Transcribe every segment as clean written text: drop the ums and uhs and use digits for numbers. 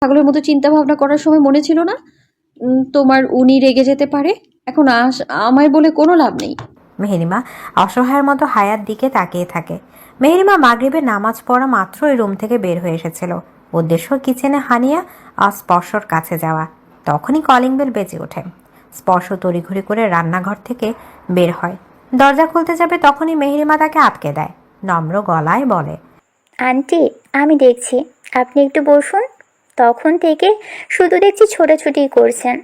পাগলের মতো চিন্তা ভাবনা করার সময় মনে ছিল না তোমার উনি রেগে যেতে পারে? এখন আমায় বলে কোনো লাভ নেই। মেহেরিমা অসহায়ের মতো হায়ার দিকে তাকিয়ে থাকে। মেহেরিমা মাগরিবের নামাজ পড়া মাত্রই রুম থেকে বের হয়ে এসেছিল। উদ্দেশ্য কিচেনে হানিয়া আর স্পর্শর কাছে যাওয়া। তখনই কলিং বেল বেজে ওঠে। স্পর্শ তড়িঘড়ি করে রান্নাঘর থেকে বের হয়। দরজা খুলতে যাবে তখনই মেহেরিমা তাকে আটকে দেয়। নম্র গলায় বলে, আন্টি, আমি দেখছি, আপনি একটু বসুন। তখন থেকে শুধু দেখছি ছোটাছুটিই করছেন।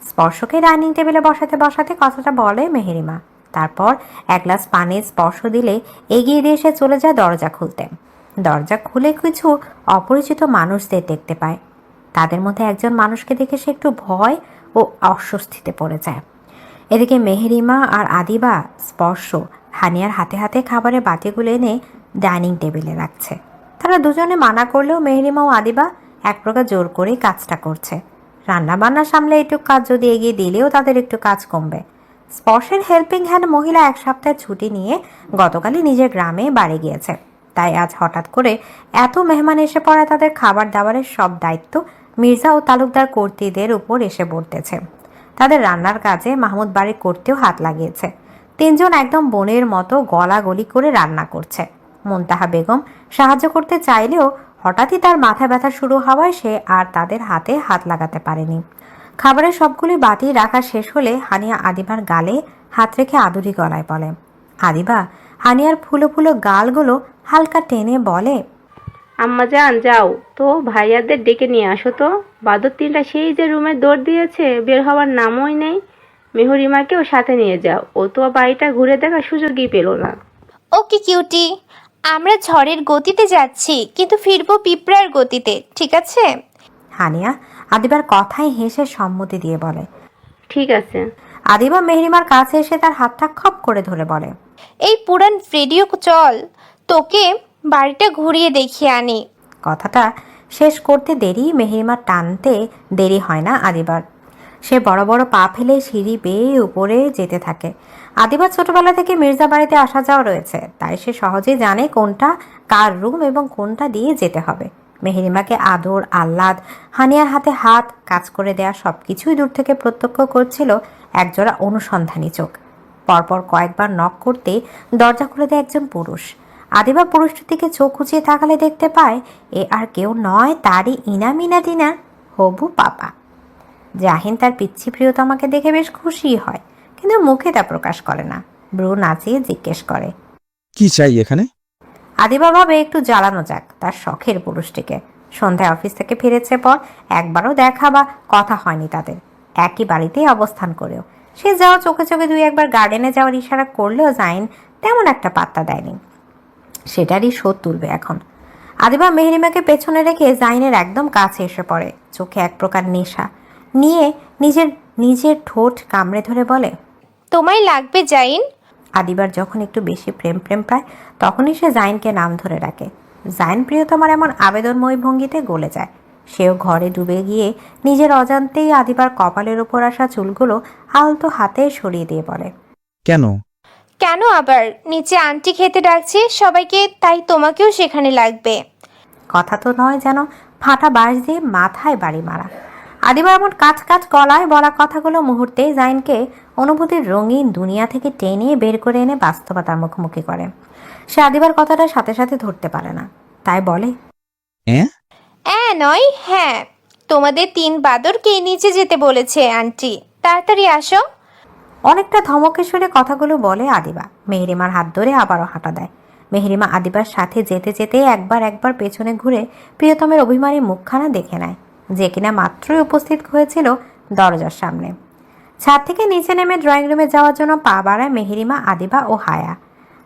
স্পর্শকে ডাইনিং টেবিলে বসাতে বসাতে কথাটা বলে মেহেরিমা। তারপর এক গ্লাস পানির স্পর্শ দিলে এগিয়ে দিয়ে সে চলে যায় দরজা খুলতে। দরজা খুলে কিছু অপরিচিত মানুষদের দেখতে পায়। তাদের মধ্যে একজন মানুষকে দেখে সে একটু ভয় ও অস্বস্তিতে পড়ে যায়। এদিকে মেহেরিমা আর আদিবা স্পর্শ হানিয়ার হাতে হাতে খাবারের বাটিগুলো এনে ডাইনিং টেবিলে রাখছে। তারা দুজনে মানা করলেও মেহেরিমা ও আদিবা এক প্রকার জোর করেই কাজটা করছে। রান্না বান্না সামলে একটু কাজ যদি এগিয়ে দিলেও তাদের একটু কাজ কমবে। স্পর্শের হেল্পিং হ্যান্ড মহিলা এক সপ্তাহ ছুটি নিয়ে গতকালই নিজের গ্রামে বাড়ি গিয়েছে। তাই আজ হঠাৎ করে এত মেহমান এসে পড়ায় তাদের খাবার দাবারের সব দায়িত্ব মির্জা ও তালুকদার কর্ত্রীদের উপর এসে পড়তেছে। তাদের রান্নার কাজে মাহমুদ বাড়ি করতেও হাত লাগিয়েছে। তিনজন একদম বোনের মতো গলাগলি করে রান্না করছে। মুনতাহা বেগম সাহায্য করতে চাইলেও হঠাৎই তার মাথা ব্যথা শুরু হওয়ায় সে আর তাদের হাতে হাত লাগাতে পারেনি। খাবারের সবগুলি বাটি রাখা শেষ হলে হানিয়া আদিবার গালে হাত রেখে আদুরি গলায় বলে, আদিবা হানিয়ার ফুলো ফুলো গালগুলো হালকা টেনে বলে, আম্মা যান, যাও তো ভাইয়াদের ডেকে নিয়ে আসো তো। বাদর তিনটা সেই যে রুমে দৌড় দিয়েছে, বের হওয়ার নামই নেই। মেহরিমাকেও সাথে নিয়ে যাও, ও তো বাড়িটা ঘুরে দেখার সুযোগই পেল না। ওকে কিউটি, আমরা ঝড়ের গতিতে যাচ্ছি কিন্তু ফিরবো পিঁপড়ার গতিতে, ঠিক আছে? হানিয়া আদিবার কথায় হেসে সম্মতি দিয়ে বলে, ঠিক আছে। আদিবা মেহরিমার কাছে এসে তার হাতটা খপ করে ধরে বলে, এই পুরান রেডিও চল, তোকে বাড়িটা ঘুরিয়ে দেখিয়ে আনি। কথাটা শেষ করতে দেরি মেহরিমার টানতে দেরি হয় না আদিবার। সে বড় বড় পা ফেলে সিঁড়ি বেয়ে উপরে যেতে থাকে। আদিবার ছোটবেলা থেকে মির্জা বাড়িতে আসা যাওয়া রয়েছে, তাই সে সহজেই জানে কোনটা কার রুম এবং কোনটা দিয়ে যেতে হবে। মেহরিমাকে আদর আহ্লাদ, হানিয়ার হাতে হাত, কাজ করে দেয়া সবকিছুই দূর থেকে প্রত্যক্ষ করছিল একজোড়া অনুসন্ধানী চোখ। পরপর কয়েকবার নক করতে দরজা খুলে দেয় একজন পুরুষ। আদিবা পুরুষটির দিকে চোখ উঁচিয়ে তাকালে দেখতে পায় এ আর কেউ নয়, তারই ইনামিনাদিনা হবু পাপা। জাহিন তার পিচ্ছি প্রিয়তমাকে দেখে বেশ খুশি হয়, কিন্তু মুখে তা প্রকাশ করে না। ব্রু নাচিয়ে জিজ্ঞেস করে, কি চাই এখানে? আদিবা ভাবে একটু জ্বালানো যাক তার শখের পুরুষটিকে। সন্ধ্যায় অফিস থেকে ফিরেছে পর একবারও দেখা বা কথা হয়নি তাদের, একই বাড়িতেই অবস্থান করেও। সে যাও চোখে চোখে দুই একবার গার্ডেনে যাওয়ার ইশারা করলেও জাহিন তেমন একটা পাত্তা দেয়নি। সেটারই শোধ তুলবে এখন। আদিবা মেহরিমাকে পেছনে রেখে জাহিনের একদম কাছে এসে পড়ে। চোখে এক প্রকার নেশা নিয়ে নিজের নিজের ঠোঁট কামড়ে ধরে বলে, তোমায় লাগবে জাইন? আদিবার যখন একটু বেশি প্রেম প্রেম পায় তখনই সে জাইনকে নাম ধরে ডাকে। জাইন প্রিয়তমার এমন আবেদনময়ী ভঙ্গিতে গলে যায়। সেও ঘরে ডুবে গিয়ে নিজের অজান্তেই আদিবার কপালের ওপর আসা চুলগুলো আলতো হাতে সরিয়ে দিয়ে বলে, কেন? কেন আবার? নিচে আন্টি খেতে ডাকছে সবাইকে, তাই তোমাকেও সেখানে লাগবে। কথা তো নয় যেন ফাটা বাঁশ দিয়ে মাথায় বাড়ি মারা। আদিবার এমন কাজ কাজ গলায় বলা কথাগুলো মুহূর্তে জাইনকে অনুভূতির রঙিন দুনিয়া থেকে টেনে বের করে এনে বাস্তবতার মুখোমুখি করে। সে আদিবার কথাটা সাথে সাথে ধরতে পারে না, তাই বলে, নয় হ্যাঁ, তোমাদের তিন বাদরকে নিচে যেতে বলেছে আন্টি, তাড়াতাড়ি আসো। অনেকটা ধমকে সুরে কথাগুলো বলে আদিবা। মেহরিমার হাত ধরে আবারও হাঁটা দেয়। মেহরিমা আদিবার সাথে যেতে যেতে একবার একবার পেছনে ঘুরে প্রিয়তমের অভিমানী মুখখানা দেখে নেয়, যে কিনা মাত্রই উপস্থিত হয়েছিল দরজার সামনে। ছাদ থেকে নিচে নেমে ড্রয়িং রুমে যাওয়ার জন্য পা বাড়ায় মেহরিমা, আদিবা ও হায়া।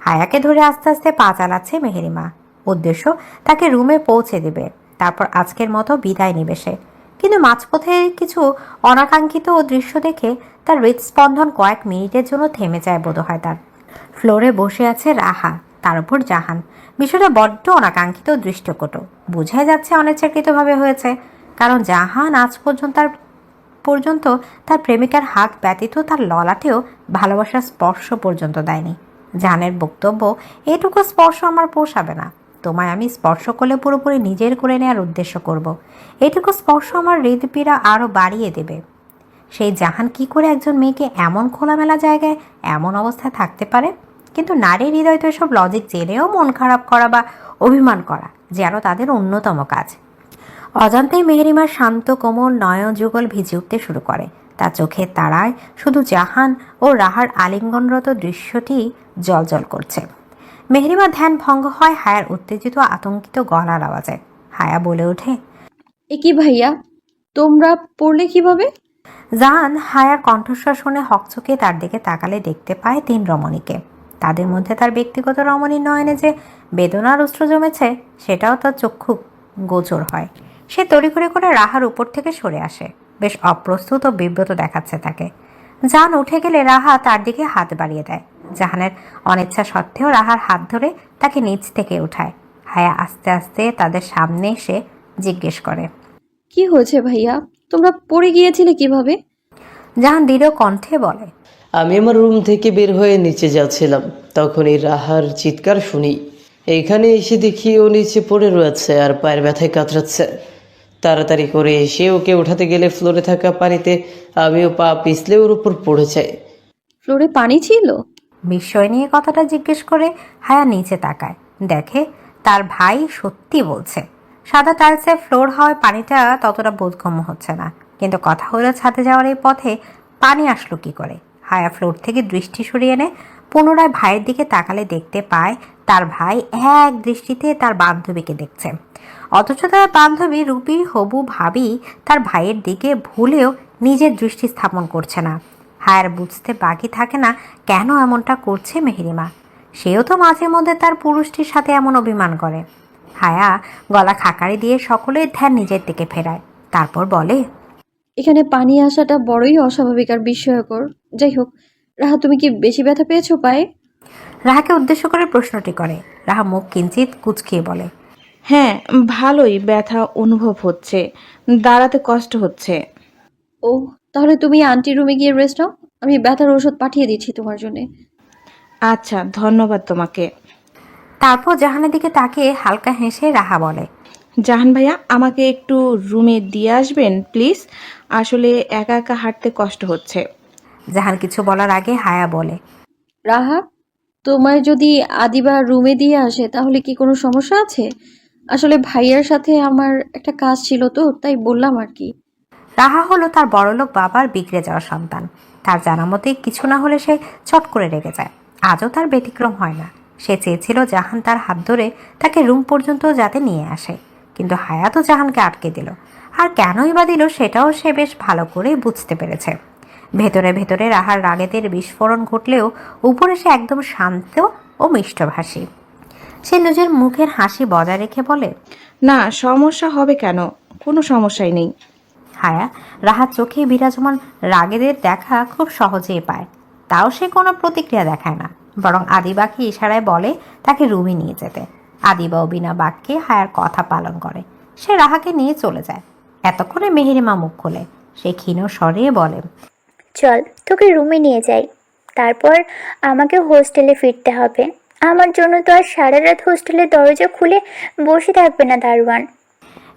হায়াকে ধরে আস্তে আস্তে পা চালাচ্ছে মেহরিমা। উদ্দেশ্য তাকে রুমে পৌঁছে দেবে, তারপর আজকের মতো বিদায় নেবে সে। কিন্তু মাঝপথে কিছু অনাকাঙ্ক্ষিত দৃশ্য দেখে তার হৃদস্পন্দন কয়েক মিনিটের জন্য থেমে যায় বোধহয় তার। ফ্লোরে বসে আছে রাহা, তার উপর জাহান। বিষয়টা বড্ড অনাকাঙ্ক্ষিত দৃষ্টকটু। বোঝাই যাচ্ছে অনিচ্ছাকৃতভাবে হয়েছে, কারণ জাহান আজ পর্যন্ত তার প্রেমিকার হাত ব্যতীত তার ললাটেও ভালোবাসার স্পর্শ পর্যন্ত দেয়নি। জাহানের বক্তব্য, এটুকু স্পর্শ আমার পোষাবে না। তোমায় আমি স্পর্শ করলে পুরোপুরি নিজের করে নেওয়ার উদ্দেশ্য করব। এটুকু স্পর্শ আমার হৃদপীড়া আরও বাড়িয়ে দেবে। সেই জাহান কি করে একজন মেয়েকে এমন খোলামেলা জায়গায় এমন অবস্থায় থাকতে পারে? কিন্তু নারীর হৃদয় তো এসব লজিক জেনেও মন খারাপ করা বা অভিমান করা যেন তাদের অন্যতম কাজ। অজান্তেই মেহেরিমার শান্ত কোমল নয়ন যুগল ভিজে উঠতে শুরু করে। তার চোখের তারায় শুধু জাহান ও রাহার আলিঙ্গনরত দৃশ্যটি জ্বলজ্বল করছে। মেহেরিমার ধ্যান ভঙ্গ হয় হায়ার উত্তেজিত আতঙ্কিত গলার আওয়াজে। হায়া বলে ওঠে, এ কি ভাইয়া, তোমরা পড়লে কিভাবে? জাহান হায়ার কণ্ঠস্বর শুনে হকচকে তার দিকে তাকালে দেখতে পায় 3 রমণীকে। তাদের মধ্যে তার ব্যক্তিগত রমণীর নয়নে যে বেদনার অশ্রু জমেছে সেটাও তার চক্ষু গোচর হয়। সে তড়িঘড়ি করে রাহার উপর থেকে সরে আসে। বেশ অপ্রস্তুত ও বিব্রত দেখাচ্ছে তাকে। জাহান উঠে গেলে রাহা তার দিকে হাত বাড়িয়ে দেয়। জাহানের অনিচ্ছা সত্ত্বেও রাহার হাত ধরে তাকে নিচ থেকে উঠায়। হায়া আস্তে আস্তে তাদের সামনে এসে জিজ্ঞেস করে, কি হয়েছে ভাইয়া, তোমরা পড়ে গিয়েছিলে কিভাবে? জাহান দৃঢ় কণ্ঠে বলে, আমি আমার রুম থেকে বের হয়ে নিচে যাচ্ছিলাম, তখনই রাহার চিৎকার শুনি। এখানে এসে দেখি ও নিচে পড়ে রয়েছে আর পায়ের ব্যথায় কাতরাচ্ছে। তাড়াতাড়ি করে এসে ওকে উঠাতে গেলে ফ্লোরে থাকা পানিতে আমিও পা পিছলে ওর উপর পড়ে যাই। ফ্লোরে পানি ছিল? বিস্ময় নিয়ে কথাটা জিজ্ঞেস করে হায়া নিচে তাকায়। দেখে তার ভাই সত্যি বলছে। সাদা টাইলসে ফ্লোর হওয়ায় পানিটা ততটা বোধগম্য হচ্ছে না, কিন্তু কথা হলো ছাদে যাওয়ার এই পথে পানি আসলো কি করে। হায়া ফ্লোর থেকে দৃষ্টি সরিয়ে এনে পুনরায় ভাইয়ের দিকে তাকালে দেখতে পায় তার ভাই এক দৃষ্টিতে তার বান্ধবীকে দেখছে, অথচ তার বান্ধবী রূপী হবু ভাবি তার ভাইয়ের দিকে ভুলেও নিজের দৃষ্টি স্থাপন করছে না। হায়ার বুঝতে বাকি থাকে না কেন এমনটা করছে মেহেরিমা। সেও তো মাঝে মধ্যে তার পুরুষটির সাথে এমন অভিমান করে। হায়া গলা খাকারি দিয়ে সকলের ধ্যান নিজের দিকে ফেরায়, তারপর বলে, এখানে পানি আসাটা বড়ই অস্বাভাবিক আর বিস্ময়কর। যাই হোক, রাহা তুমি কি বেশি ব্যথা পেয়েছো পায়ে? রাহাকে উদ্দেশ্য করে প্রশ্নটি করে। রাহা মুখ কিঞ্চিত কুঁচকিয়ে বলে, হ্যাঁ, ভালোই ব্যথা অনুভব হচ্ছে, দাঁড়াতে কষ্ট হচ্ছে। ও, তাহলে তুমি আন্টি রুমে গিয়ে রেস্ট নাও, আমি ব্যথার ওষুধ পাঠিয়ে দিচ্ছি তোমার জন্য। আচ্ছা, ধন্যবাদ তোমাকে। তারপর জাহানের দিকে তাকিয়ে হালকা হেসে রাহা বলে, জাহান ভাইয়া, আমাকে একটু রুমে দিয়ে আসবেন প্লিজ, আসলে একা একা হাঁটতে কষ্ট হচ্ছে। জাহান কিছু বলার আগে হায়া বলে, রাহা, তোমায় যদি আদিবা রুমে দিয়ে আসে তাহলে কি কোনো সমস্যা আছে? আসলে ভাইয়ার সাথে আমার একটা কাজ ছিল তো, তাই বললাম আর কি। রাহা হলো তার বড়লোক বাবার বিগড়ে যাওয়া সন্তান। তার জানা মতে কিছু না হলে সে চট করে রেগে যায়। আজও তার ব্যতিক্রম হয় না। সে চেয়েছিল জাহান তার হাত ধরে তাকে রুম পর্যন্ত যাতে নিয়ে আসে, কিন্তু হায়া তো জাহানকে আটকে দিল। আর কেনই বা দিল সেটাও সে বেশ ভালো করে বুঝতে পেরেছে। ভেতরে ভেতরে রাহার রাগেদের বিস্ফোরণ ঘটলেও উপরে সে একদম শান্ত ও মিষ্টভাষী। সে নিজের মুখের হাসি বজায় রেখে বলে, না, সমস্যা হবে কেন, কোনো সমস্যাই নেই। হায়া রাহার চোখে বিরাজমান রাগেদের দেখা খুব সহজেই পায়। তাও সে কোনো প্রতিক্রিয়া দেখায় না, বরং আদিবাকে ইশারায় বলে তাকে রুমে নিয়ে যেতে। আদিবাও বিনা বাক্যে হায়ার কথা পালন করে। সে রাহাকে নিয়ে চলে যায়। এতক্ষণে মেহেরিমা মুখ খোলে। সে ক্ষীণ স্বরে বলে, চল তোকে রুমে নিয়ে যাই, তারপর আমাকে হোস্টেলে ফিরতে হবে। আমার জন্য তো আর সারা রাত হোস্টেলের দরজা খুলে বসে থাকবে না দারোয়ান।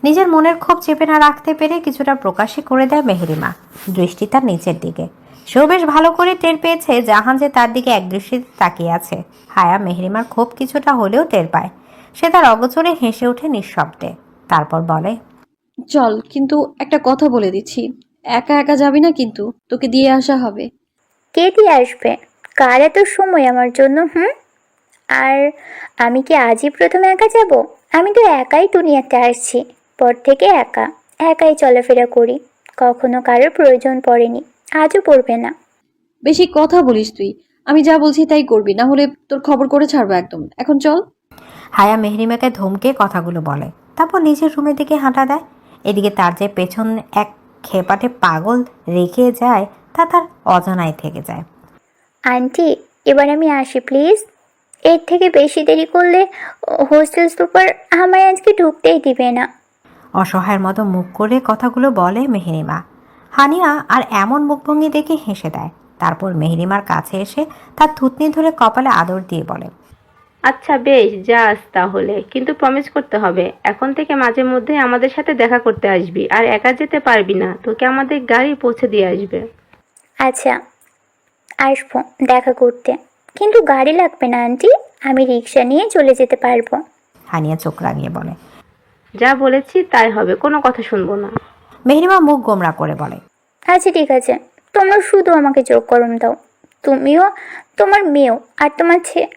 নিজের মনের ক্ষোভ চেপে না রাখতে পেরে কিছুটা প্রকাশই করে দেয় মেহেরিমা, দৃষ্টি তার নিচের দিকে। সেও বেশ ভালো করে টের পেয়েছে জাহান যে তার দিকে এক দৃষ্টিতে তাকিয়ে আছে। হায়া মেহেরিমার ক্ষোভ কিছুটা হলেও টের পায়। সে তার অগোচরে হেসে ওঠে নিঃশব্দে, তারপর বলে, চল, কিন্তু একটা কথা বলে দিচ্ছি, একা একা যাবি না কিন্তু, তোকে দিয়ে আসা হবে। কে দিয়ে আসবে? কার এত সময় আমার জন্য? আর আমি কি আজই প্রথমে একা যাব? আমি তো একাই দুনিয়াতে আসছি, পর থেকে একা একাই চলাফেরা করি, কখনো কারোর প্রয়োজন পড়েনি, আজও পড়বে না। বেশি কথা বলিস তুই, আমি যা বলছি তাই করবি, না হলে তোর খবর করে ছাড়বো একদম। এখন চল। হায়া মেহরিমাকে ধমকে কথাগুলো বলে, তারপর নিজের রুমের দিকে হাঁটা দেয়। এদিকে তার যে পেছন এক খেপাটে পাগল রেখে যায় তা তার অজানায় থেকে যায়। আন্টি, এবার আমি আসি প্লিজ। এর থেকে বেশি দেরি করলে হোস্টেল সুপার আমায় আজকে ঢুকতেই দিবে না। অসহায়ের মতো মুখ করে কথাগুলো বলে মেহেরিমা। হানিয়া আর এমন মুখভঙ্গি দেখে হেসে দেয়। তারপর মেহরিমার কাছে এসে তার থুতনি ধরে কপালে আদর দিয়ে বলে, আচ্ছা বেশ, যাস তাহলে, কিন্তু প্রমিস করতে হবে এখন থেকে মাঝে মধ্যে আমাদের সাথে দেখা করতে আসবি, আর একা যেতে পারবি না, তোকে আমাদের গাড়ি পৌঁছে দিয়ে আসবে। আচ্ছা, আসবো দেখা করতে, কিন্তু গাড়ি লাগবে না আন্টি, আমি রিক্সা নিয়ে চলে যেতে পারবো। হানিয়া চোখ রাঙিয়ে বলে। যা বলেছি তাই হবে, কোনো কথা শুনবো না। মেহরিমা মুখ গোমরা করে বলে, আচ্ছা ঠিক আছে, তোমরা শুধু আমাকে চোখ গরম দাও, তুমিও, তোমার মেয়েও, আর তোমার ছেলে।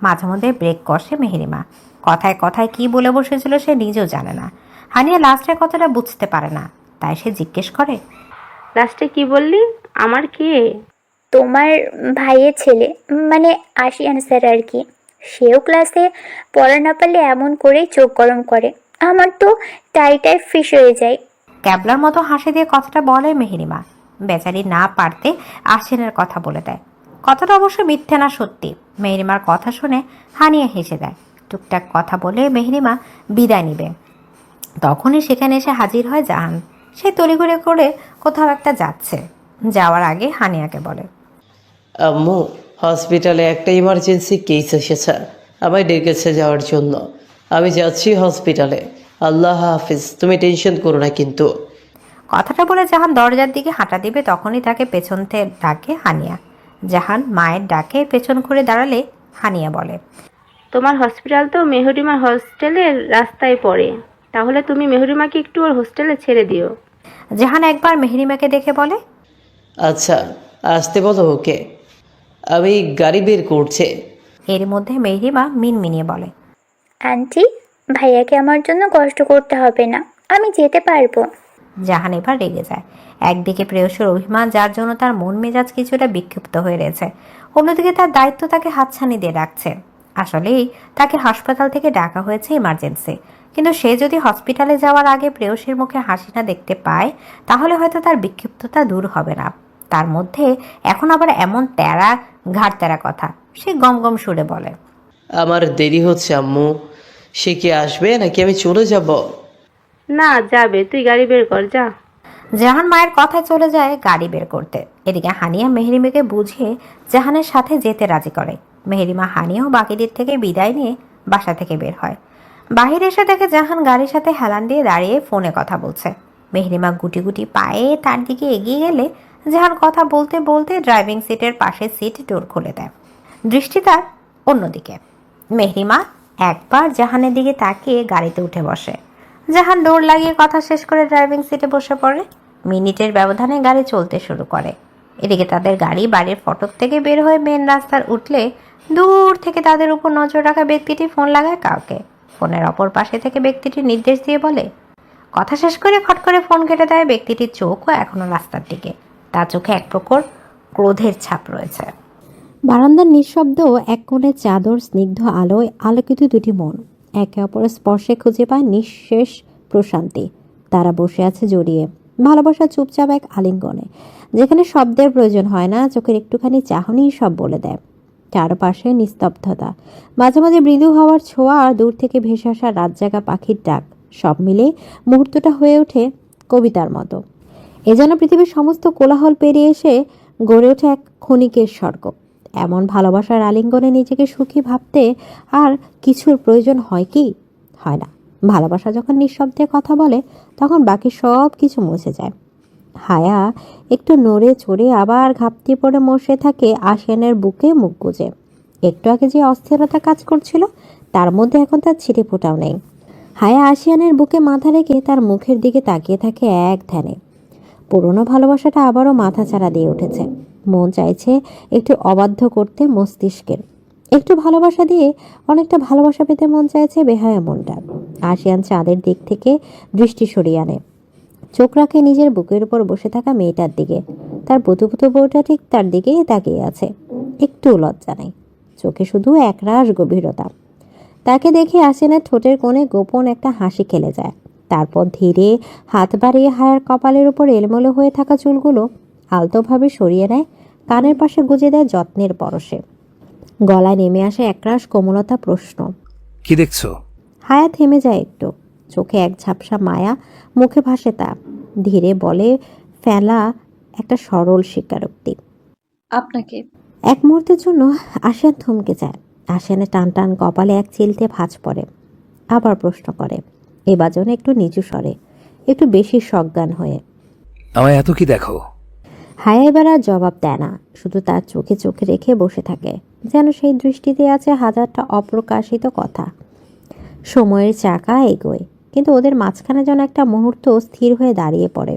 মাঝে মধ্যে ব্রেক কষে মেহরিমা। কথায় কথায় কি বলে বসেছিল সে নিজেও জানে না। হানিয়া লাস্টের কথাটা বুঝতে পারে না, তাই সে জিজ্ঞেস করে, লাস্টে কি বললি? আমার কে? তোমার ভাইয়ের ছেলে, মানে আশিয়ান স্যার আর কি। সেও ক্লাসে পড়া না পারলে এমন করেই চোখ গরম করে, আমার তো টাইটাই ফিস হয়ে যায়। ক্যাবলার মতো হাসি দিয়ে কথাটা বলে মেহরিমা। বেচারি না পারতে আশিনের কথা বলে দেয়। কথাটা অবশ্য মিথ্যে না, সত্যি। মেহরিমার কথা শুনে হানিয়া হেসে দেয়। টুকটাক কথা বলে মেহরিমা বিদায় নিবে, তখনই সেখানে এসে হাজির হয় জাহান। সে তড়িঘড়ি করে কোথাও একটা যাচ্ছে। যাওয়ার আগে হানিয়াকে বলে, আম্মু, হসপিটালে একটা ইমার্জেন্সি কেস এসেছে, আমায় ডেকেছে যাওয়ার জন্য। আমি যাচ্ছি হসপিটালে। আল্লাহ হাফিজ, তুমি টেনশন করো না কিন্তু। কথাটা বলে জাহান দরজার দিকে হাঁটা দিবে, তখনই তাকে পেছন থেকে ডাকে হানিয়া। জাহান মায়ের ডাকে পেছন ঘুরে দাঁড়ালে হানিয়া বলে, তোমার হসপিটাল তো মেহরিমার হোস্টেলের রাস্তায় পড়ে, তাহলে তুমি মেহরিমাকে একটু ওর হোস্টেলে ছেড়ে দিও। জাহান একবার মেহরিমাকে দেখে বলে, আচ্ছা, আসতে বলো ওকে, আমি গাড়ি বের করছি। এর মধ্যে মেহরিমা মিনমিনিয়ে বলে, আন্টি, ভাইয়াকে আমার জন্য কষ্ট করতে হবে না, আমি যেতে পারবো। জাহান এবার রেগে যায়। একদিকে প্রেয়সীর অভিমান, যার জন্য তার মন মেজাজ কিছুটা বিক্ষিপ্ত হয়ে রয়েছে, অন্যদিকে তার দায়িত্ব তাকে হাতছানি দিয়ে রাখছে। আসলেই তাকে হাসপাতাল থেকে ডাকা হয়েছে ইমার্জেন্সি, কিন্তু সে যদি হসপিটালে যাওয়ার আগে প্রেয়সীর মুখে হাসি না দেখতে পায়, তাহলে হয়তো তার বিক্ষিপ্ততা দূর হবে না। তার মধ্যে এখন আবার এমন তেরা ঘাড় তেরা কথা। সে গম সুরে বলে, আমার দেরি হচ্ছে আম্মু, সে কি আসবে নাকি আমি চলে যাব? না, যাবে, তুই গাড়ি বের কর, যা। জাহান মায়ের কথায় চলে যায় গাড়ি বের করতে। এদিকে হানিয়া মেহরিমাকে বুঝিয়ে জাহানের সাথে যেতে রাজি করে। মেহরিমা হানিয়াও বাকিদের থেকে বিদায় নিয়ে বাসা থেকে বের হয়। বাহিরে এসে দেখে জাহান গাড়ির সাথে হেলান দিয়ে দাঁড়িয়ে ফোনে কথা বলছে। মেহরিমা গুটি গুটি পায়ে তার দিকে এগিয়ে গেলে জাহান কথা বলতে বলতে ড্রাইভিং সিটের পাশে সিট ডোর খুলে দেয়। দৃষ্টি তার অন্যদিকে। মেহরিমা একবার জাহানের দিকে তাকিয়ে গাড়িতে উঠে বসে। জাহান ডোর লাগিয়ে কথা শেষ করে ড্রাইভিং সিটে বসে পড়ে। মিনিটের ব্যবধানে গাড়ি চলতে শুরু করে। এদিকে তাদের গাড়ি বাড়ির ফটক থেকে বের হয়ে মেন রাস্তার উঠলে দূর থেকে তাদের উপর নজর রাখা ব্যক্তিটি ফোন লাগায় কাউকে। ফোনের অপর পাশে থেকে ব্যক্তিটি নির্দেশ দিয়ে বলে। কথা শেষ করে খট করে ফোন কেটে দেয়। ব্যক্তিটির চোখও এখনো রাস্তার দিকে, তার চোখে এক প্রকার ক্রোধের ছাপ রয়েছে। বারান্দার নিঃশব্দ এক কোণে চাদর স্নিগ্ধ আলোয় আলোকিত দুটি মন একে অপরের স্পর্শে খুঁজে পায় নিঃশেষ প্রশান্তি। তারা বসে আছে জড়িয়ে, ভালোবাসা চুপচাপ এক আলিঙ্গনে, যেখানে শব্দের প্রয়োজন হয় না, চোখের একটুখানি চাহনি সব বলে দেয়। চারপাশে নিস্তব্ধতা, মাঝে মাঝে মৃদু হওয়ার ছোঁয়া আর দূর থেকে ভেসে আসা রাতজাগা পাখির ডাক, সব মিলে মুহূর্তটা হয়ে ওঠে কবিতার মতো। এ যেন পৃথিবীর সমস্ত কোলাহল পেরিয়ে এসে গড়ে ওঠে এক ক্ষণিকের স্বর্গ। এমন ভালোবাসার আলিঙ্গনে নিজেকে সুখী ভাবতে আর কিছুর প্রয়োজন হয় কি? হয় না। ভালোবাসা যখন নিঃশব্দে কথা বলে, তখন বাকি সব কিছু মুছে যায়। হায়া একটু নড়ে চড়ে আবার ঘাপটি পড়ে বসে থাকে আশিয়ানের বুকে মুখ গুজে। একটু আগে যে অস্থিরতা কাজ করছিল, তার মধ্যে এখন তার ছিটে ফোটাও নেই। হায়া আশিয়ানের বুকে মাথা রেখে তার মুখের দিকে তাকিয়ে থাকে এক ধ্যানে। পুরনো ভালোবাসাটা আবারও মাথাচাড়া দিয়ে উঠেছে। মন চাইছে একটু অবাধ্য করতে মস্তিষ্কের, একটু ভালোবাসা দিয়ে অনেকটা ভালোবাসা পেতে মন চাইছে বেহায়া মনটা। আশিয়ান চাঁদের দিক থেকে দৃষ্টি সরিয়ে আনে, চোখ রাখে নিজের বুকের উপর বসে থাকা মেয়েটার দিকে। তার পুতুপুতু বউটা ঠিক তার দিকেই তাকিয়ে আছে, একটু লজ্জা নেই, চোখে শুধু একরাশ গভীরতা। তাকে দেখে আশিয়ানের ঠোঁটের কোণে গোপন একটা হাসি খেলে যায়। তারপর ধীরে হাত বাড়িয়ে হায়ার কপালের উপর এলোমেলো হয়ে থাকা চুলগুলো আলতোভাবে সরিয়ে নেয়, কানের পাশে গুজে দেয় যত্নের পরশে। গলায় নেমে আসে একরাশ কোমলতা প্রশ্ন, কি দেখছো? হায়া থেমে যায় একটু, চোখে এক ঝাপসা মায়া, মুখে ভাসে তা। ধীরে বলে ফেলা একটা সরল স্বীকারোক্তি, আপনাকে। এক মুহূর্তের জন্য আশিয়ান থমকে যায়। আশিয়ানের টান টান কপালে এক চিলতে ভাঁজ পড়ে। আবার প্রশ্ন করে, এবার যেন একটু নিচু স্বরে, একটু বেশি সজ্ঞান হয়ে। আমায় এত কি দেখো? হায়া এবার আর জবাব দেয় না, শুধু তার চোখে চোখে রেখে বসে থাকে, যেন সেই দৃষ্টিতে আছে হাজারটা অপ্রকাশিত কথা। সময়ের চাকা এগোয়, কিন্তু ওদের মাঝখানে যেন একটা মুহূর্ত স্থির হয়ে দাঁড়িয়ে পড়ে।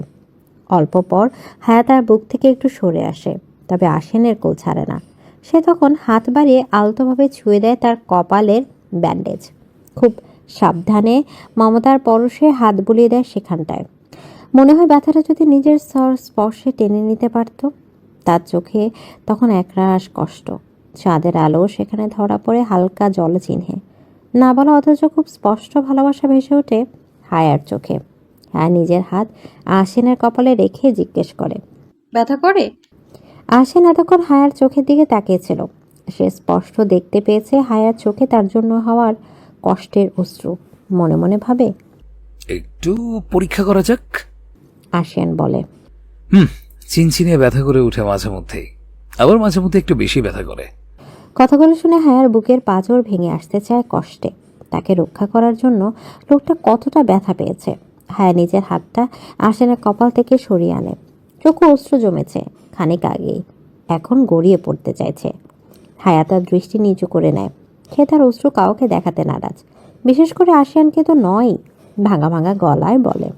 অল্প পর হায়া তার বুক থেকে একটু সরে আসে, তবে আশিয়ানের কোল ছাড়ে না। সে তখন হাত বাড়িয়ে আলতোভাবে ছুঁয়ে দেয় তার কপালের ব্যান্ডেজ। খুব সাবধানে মমতার পরশে হাত বুলিয়ে দেয় সেখানটায়। মনে হয় ব্যথাটা যদি নিজের স্পর্শে টেনে নিতে পারত। তার চোখে তখন একরাশ কষ্ট। চাঁদের আলো সেখানে ধরা পড়ে হালকা জলচিহ্নে। না বলা অথচ খুব স্পষ্ট ভালোবাসা ভেসে ওঠে হায়ার চোখে। হায়া নিজের হাত আশিনের কপালে রেখে জিজ্ঞেস করে, ব্যথা করে? আশিন এতক্ষণ হায়ার চোখের দিকে তাকিয়েছিল। সে স্পষ্ট দেখতে পেয়েছে হায়ার চোখে তার জন্য হওয়ার কষ্টের অশ্রু। মনে মনে ভাবে, একটু পরীক্ষা করা যাক। আশিয়ান বলে, চিনচিনে ব্যথা করে উঠে মাঝে মধ্যেই, আবার মাঝে মধ্যে একটু বেশি ব্যথা করে। কথাগুলো শুনে হায়ার বুকের পাঁজর ভেঙে আসতে চায় কষ্টে। তাকে রক্ষা করার জন্য লোকটা কতটা ব্যথা পেয়েছে। হায়া নিজের হাতটা আশিনের কপাল থেকে সরিয়ে আনে। চোখে অশ্রু জমেছে খানিক আগেই, এখন গড়িয়ে পড়তে চাইছে। হায়া তার দৃষ্টি নিচু করে নেয়। সে তার অশ্রু কাউকে দেখাতে নারাজ, বিশেষ করে আশিয়ানকে তো নয়। ভাঙা ভাঙা গলায় বলে,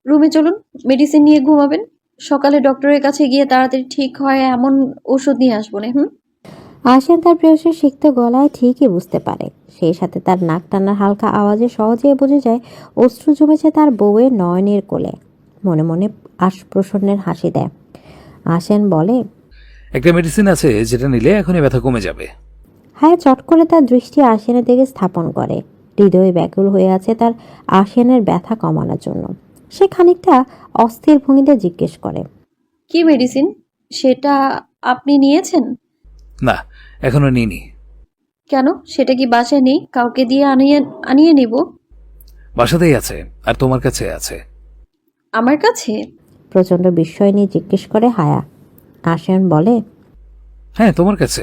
রুমে চলুন, মেডিসিন নিয়ে ঘুমাবেন। সকালে ডক্টরের কাছে গিয়ে তাড়াতাড়ি ঠিক হয় এমন ওষুধ নিয়ে আসবো না। আশিয়ান তার প্রেয়সীর সিক্ত গলায় ঠিকই বুঝতে পারে। সেই সাথে তার নাক টানার হালকা আওয়াজে সহজেই বোঝা যায় অশ্রু জমেছে তার বউয়ের নয়নের কোলে। মনে মনে আশপ্রসন্নের হাসি দেয়। আশিয়ান বলে, একটা মেডিসিন আছে যেটা নিলে এখনই ব্যথা কমে যাবে। হায়া চট করে তার দৃষ্টি আশিয়ানের দিকে স্থাপন করে। হৃদয়ে ব্যাকুল হয়ে আছে তার আশিয়ানের ব্যথা কমানোর জন্য। সে খানিকটা অস্থির ভঙ্গিতে জিজ্ঞেস করে, কি মেডিসিন? সেটা আপনি নিয়েছেন? না, এখনো নিইনি। কেন? সেটা কি বাসায় নেই? কাউকে দিয়ে আনিয়ে নেব? বাসাতেই আছে, আর তোমার কাছে আছে। আমার কাছে? প্রচণ্ড বিস্ময় নিয়ে জিজ্ঞেস করে হায়া। আশিয়ান বলে, হ্যাঁ, তোমার কাছে।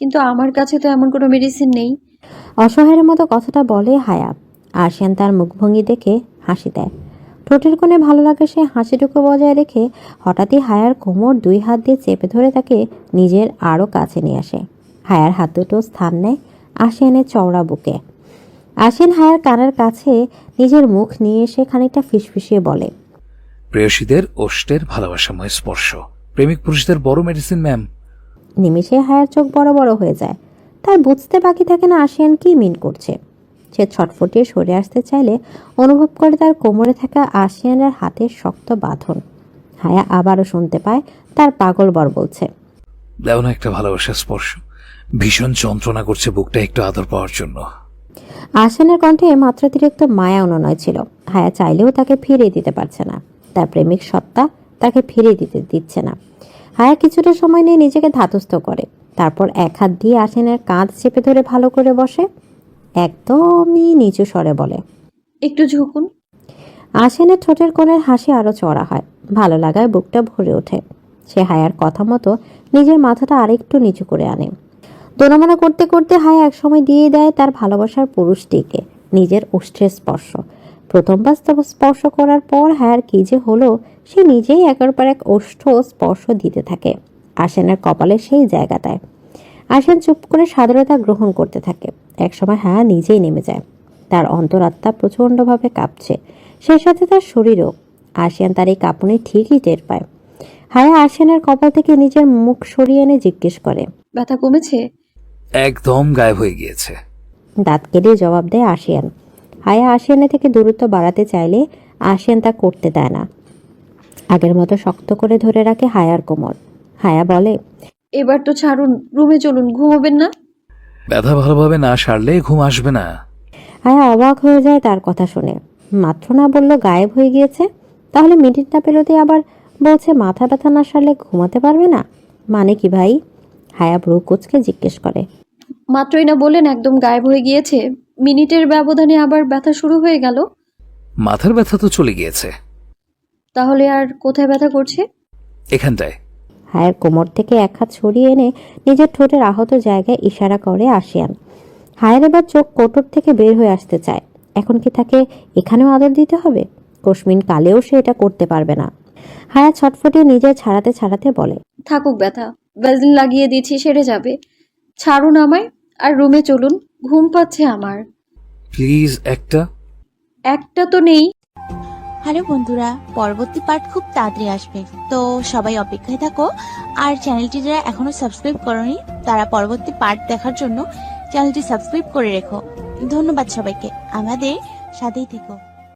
কিন্তু আমার কাছে তো এমন কোনো মেডিসিন নেই। অসহায়ের মতো কথাটা বলে হায়া। আশিয়ান তার মুখভঙ্গি দেখে হাসি দেয়। ঠোঁটের কোণে ভালো লাগে সে হাসিটুকু বজায় রেখে হঠাৎই হায়ার কোমর দুই হাত দিয়ে চেপে ধরে তাকে নিজের আরও কাছে নিয়ে আসে। হায়ার হাত দুটো স্থান নেয় আশিয়ানের চওড়া বুকে। আশিয়ান হায়ার কানের কাছে নিজের মুখ নিয়ে এসে খানিকটা ফিসফিসিয়ে বলে, প্রেয়সীদের ওষ্ঠের ভালোবাসাময় স্পর্শ প্রেমিক পুরুষদের বড় মেডিসিন ম্যাম। নিমিষে হায়ার চোখ বড় বড় হয়ে যায়। তার বুঝতে বাকি থাকে না আশিয়ান কি মিন করছে। সে ছটফটিয়ে সরে আসতে চাইলে অনুভব করে তার কোমরে থাকা আশিয়ানের হাতের শক্ত বাঁধন। হায়া আবারও শুনতে পায় তার পাগল বর বলছে, দেও না একটা ভালোবাসার স্পর্শ, ভীষণ যন্ত্রণা করছে বুকটা একটু আদর পাওয়ার জন্য। আশিয়ানের কণ্ঠে মাত্রাতিরিক্ত মায়া অনুনয় ছিল। হায়া চাইলেও তাকে ফিরিয়ে দিতে পারছে না। তার প্রেমিক সত্তা তাকে ফিরিয়ে দিচ্ছে না। হায়া কিছুটা সময় নিয়ে নিজেকে ধাতস্থ করে, তারপর এক হাত দিয়ে আশিয়ানের কাঁধ চেপে ধরে ভালো করে বসে। একদমই নিচু স্বরে বলে, একটু ঝুঁকুন। আশিয়ানের ঠোঁটের কোণের হাসি আরো চড়া হয়। ভালো লাগায় বুকটা ভরে ওঠে। সে হায়ার কথা মতো নিজের মাথাটা আরেকটু নিচু করে আনে। দোনামোনা করতে করতে হায়া একসময় দিয়ে দেয় তার ভালোবাসার পুরুষটিকে নিজের ওষ্ঠের স্পর্শ। প্রথমবার স্পর্শ করার পর হায়ার কি যে হলো, সে নিজেই একের পর এক ওষ্ঠ স্পর্শ দিতে থাকে আশিয়ানের কপালে সেই জায়গাটায়। আশিয়ান চুপ করে সাদরতা গ্রহণ করতে থাকে। একসময় হায়া নিজেই নেমে যায়। তার অন্তরাত্মা প্রচণ্ডভাবে কাঁপছে, সেই সাথে তার শরীরও। আশিয়ান তার এই কাঁপুনি ঠিকই টের পায়। হায়া আশিয়ানের কপাল থেকে নিজের মুখ সরিয়ে এনে জিজ্ঞেস করে, ব্যথা কমেছে? একদম গায়েব হয়ে গিয়েছে। দাঁত কেটে জবাব দেয় আশিয়ান। হায়া আশিয়ানের থেকে দূরত্ব বাড়াতে চাইলে আশিয়ান তা করতে দেয় না। আগের মতো শক্ত করে ধরে রাখে হায়ার কোমর। হায়া বলে, এবার তো ছাড়ুন, রুমে চলুন, ঘুমাবেন না? ব্যথা ভালোভাবে না সারলে ঘুম আসবে না। হায়া অবাক হয়ে যায় তার কথা শুনে। মাত্র না বলল গায়েব হয়ে গিয়েছে, তাহলে মিনিট না পেরোতে আবার বলছে মাথা ব্যথা না সারলে ঘুমাতে পারবে না। মানে কি ভাই? হায়া ভ্রু কুঁচকে জিজ্ঞেস করে। মাত্রই না বললেন একদম গায়েব হয়ে গিয়েছে, মিনিটের ব্যবধানে আবার ব্যথা শুরু হয়ে গেল। মাথার ব্যথা তো চলে গিয়েছে। তাহলে আর কোথায় ব্যথা করছে? এখানটায়। হায়ার কোমর থেকে এক হাত সরিয়ে এনে নিজের ঠোঁটের আহত জায়গায় ইশারা করে আসিয়ান। হায়ার এবার চোখ কোটর থেকে বের হয়ে আসতে চায়। এখন কি তাকে এখানেও আদর দিতে হবে? কসমিন কালেও সে এটা করতে পারবে না। হায়া ছটফটিয়ে নিজে ছাড়াতে ছাড়াতে বলে, থাকুক ব্যথা, ভ্যাসলিন লাগিয়ে দিয়েছি, সেরে যাবে। ছাড়ুন আমায় আর রুমে চলুন, ঘুম পাচ্ছে আমার। প্লিজ একটা তো নেই। হ্যালো বন্ধুরা, পরবর্তী পার্ট খুব তাড়াতাড়ি আসবে, তো সবাই অপেক্ষায় থাকো। আর চ্যানেলটি যারা এখনো সাবস্ক্রাইব করোনি তারা পরবর্তী পার্ট দেখার জন্য চ্যানেলটি সাবস্ক্রাইব করে রেখো। ধন্যবাদ সবাইকে, আমাদের সাথেই থেকো।